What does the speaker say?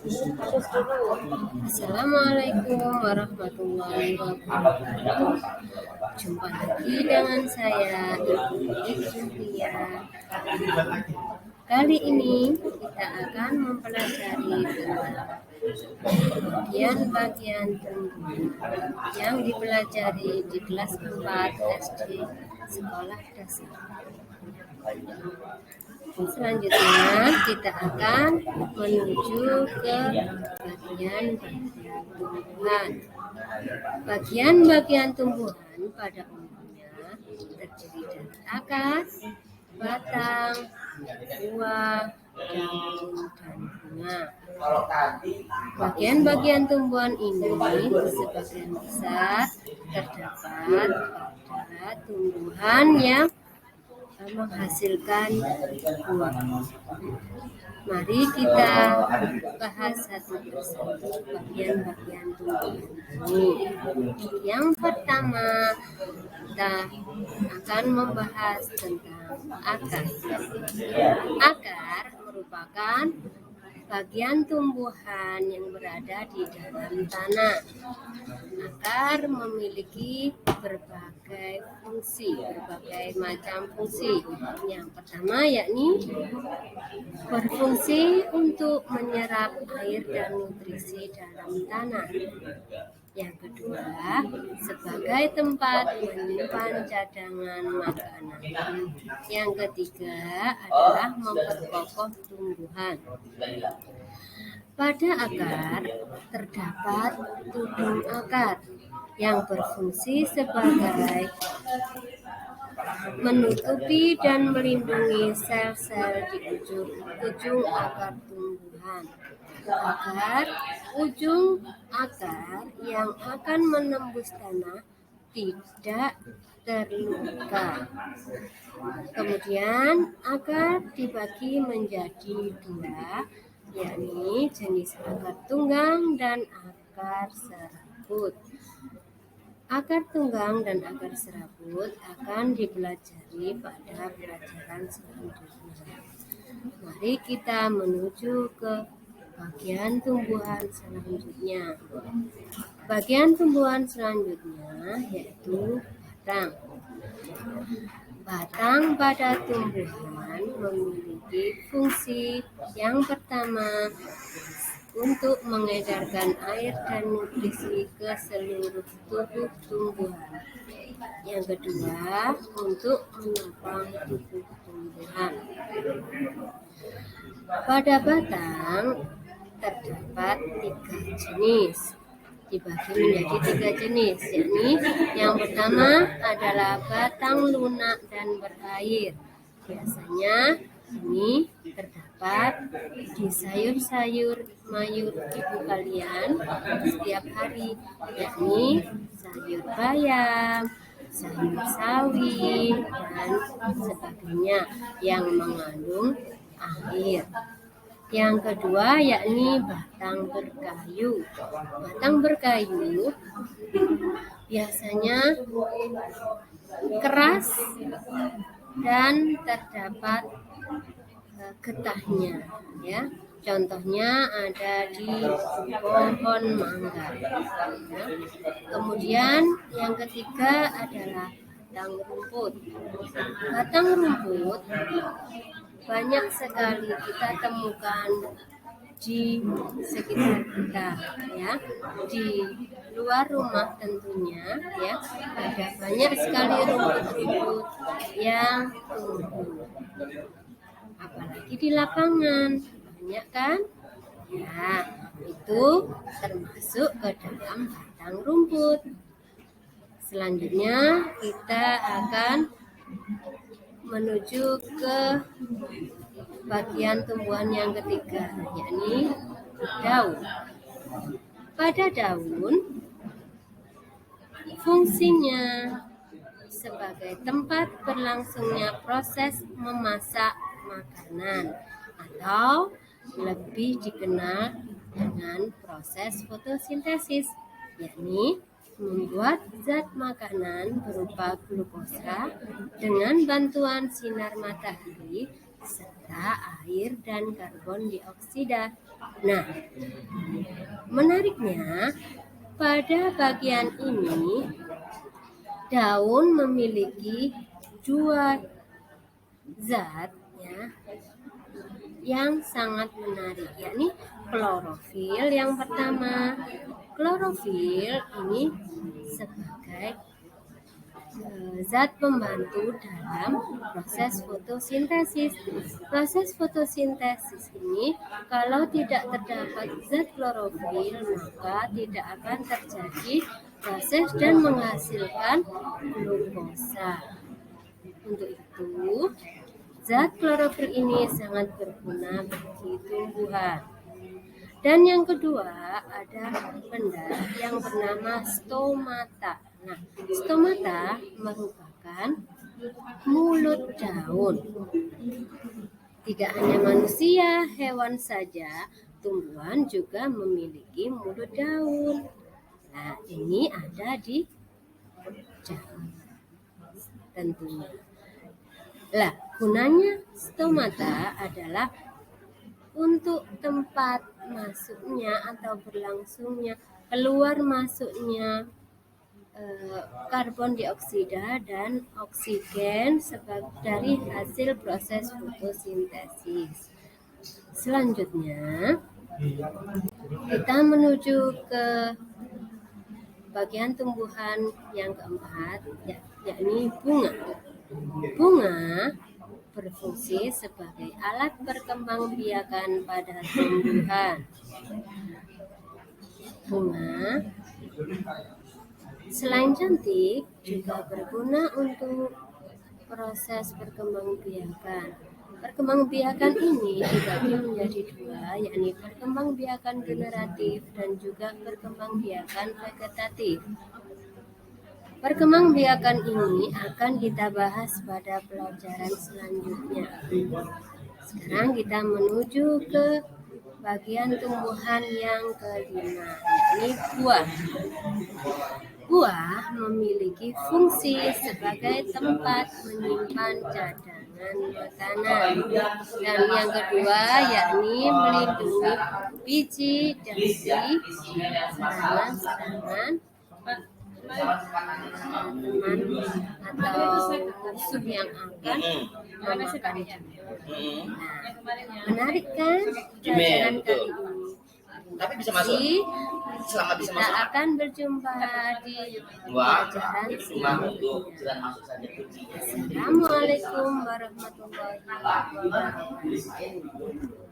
Assalamualaikum warahmatullahi wabarakatuh. Jumpa lagi dengan saya, Ibu Julia. Kali ini kita akan mempelajari tentang bagian-bagian tumbuhan yang dipelajari di kelas 4 SD Sekolah Dasar. Selanjutnya kita akan menuju ke bagian-bagian tumbuhan. Bagian-bagian tumbuhan pada umumnya terdiri dari akar, batang, buah, daun, dan bunga. Bagian-bagian tumbuhan ini sebagian besar terdapat pada tumbuhan yang menghasilkan buah. Mari kita bahas satu persatu bagian-bagian tumbuhan ini. Yang pertama, kita akan membahas tentang akar. Akar merupakan bagian tumbuhan yang berada di dalam tanah. Akar memiliki berbagai macam fungsi. Yang pertama yakni berfungsi untuk menyerap air dan nutrisi dalam tanah. Yang kedua, sebagai tempat menyimpan cadangan makanan. Yang ketiga adalah memperkokoh tumbuhan. Pada akar terdapat tudung akar yang berfungsi sebagai menutupi dan melindungi sel-sel di ujung akar tumbuhan agar ujung akar yang akan menembus tanah tidak terluka. Kemudian akar dibagi menjadi dua, yakni jenis akar tunggang dan akar serabut. Akar tunggang dan akar serabut akan dipelajari pada pelajaran selanjutnya. Mari kita menuju ke bagian tumbuhan selanjutnya. Bagian tumbuhan selanjutnya yaitu batang. Batang pada tumbuhan memiliki fungsi yang pertama untuk mengedarkan air dan nutrisi ke seluruh tubuh tumbuhan. Yang kedua, untuk menopang tubuh tumbuhan. Pada batang terdapat 3 jenis, dibagi menjadi 3 jenis, yakni yang pertama adalah batang lunak dan berair. Biasanya ini terdapat di sayur-sayur mayur ibu kalian setiap hari, yakni sayur bayam, sayur sawi, dan sebagainya yang mengandung air. Yang kedua yakni batang berkayu. Batang berkayu biasanya keras dan terdapat getahnya, ya. Contohnya ada di pohon mangga. Ya. Kemudian yang ketiga adalah batang rumput. Batang rumput banyak sekali kita temukan di sekitar kita, ya, di luar rumah tentunya, ya, ada banyak sekali rumput-rumput yang tumbuh. Apalagi di lapangan, banyak kan? Ya, itu termasuk ke dalam batang rumput. Selanjutnya kita akan menuju ke bagian tumbuhan yang ketiga, yakni daun. Pada daun, fungsinya sebagai tempat berlangsungnya proses memasak makanan atau lebih dikenal dengan proses fotosintesis, yakni membuat zat makanan berupa glukosa dengan bantuan sinar matahari serta air dan karbon dioksida. Nah, menariknya pada bagian ini daun memiliki dua zat ya yang sangat menarik, yakni klorofil. Yang pertama, klorofil ini sebagai zat pembantu dalam proses fotosintesis. Proses fotosintesis ini kalau tidak terdapat zat klorofil maka tidak akan terjadi proses dan menghasilkan glukosa. Untuk itu, zat klorofil ini sangat berguna bagi tumbuhan. Dan yang kedua ada benda yang bernama stomata. Nah, stomata merupakan mulut daun. Tidak hanya manusia, hewan saja, tumbuhan juga memiliki mulut daun. Nah, ini ada di daun tentunya. Lah, gunanya stomata adalah untuk tempat masuknya atau berlangsungnya keluar masuknya karbon dioksida dan oksigen dari hasil proses fotosintesis. Selanjutnya kita menuju ke bagian tumbuhan yang keempat, yakni bunga. Bunga berfungsi sebagai alat perkembangbiakan pada tumbuhan. Bunga selain cantik juga berguna untuk proses perkembangbiakan. Perkembangbiakan ini dibagi menjadi dua, yakni perkembangbiakan generatif dan juga perkembangbiakan vegetatif. Perkembangbiakan ini akan kita bahas pada pelajaran selanjutnya. Sekarang kita menuju ke bagian tumbuhan yang kelima, yakni buah. Buah memiliki fungsi sebagai tempat menyimpan cadangan makanan. Dan yang kedua yakni melindungi biji dari serangan-serangan teman atau musuh yang akan memakannya. Nah, menarik kan pelajaran kali ini? Tapi bisa masuk. Selama bisa masuk. Kita akan berjumpa di pelajaran selanjutnya. Assalamualaikum warahmatullahi wabarakatuh.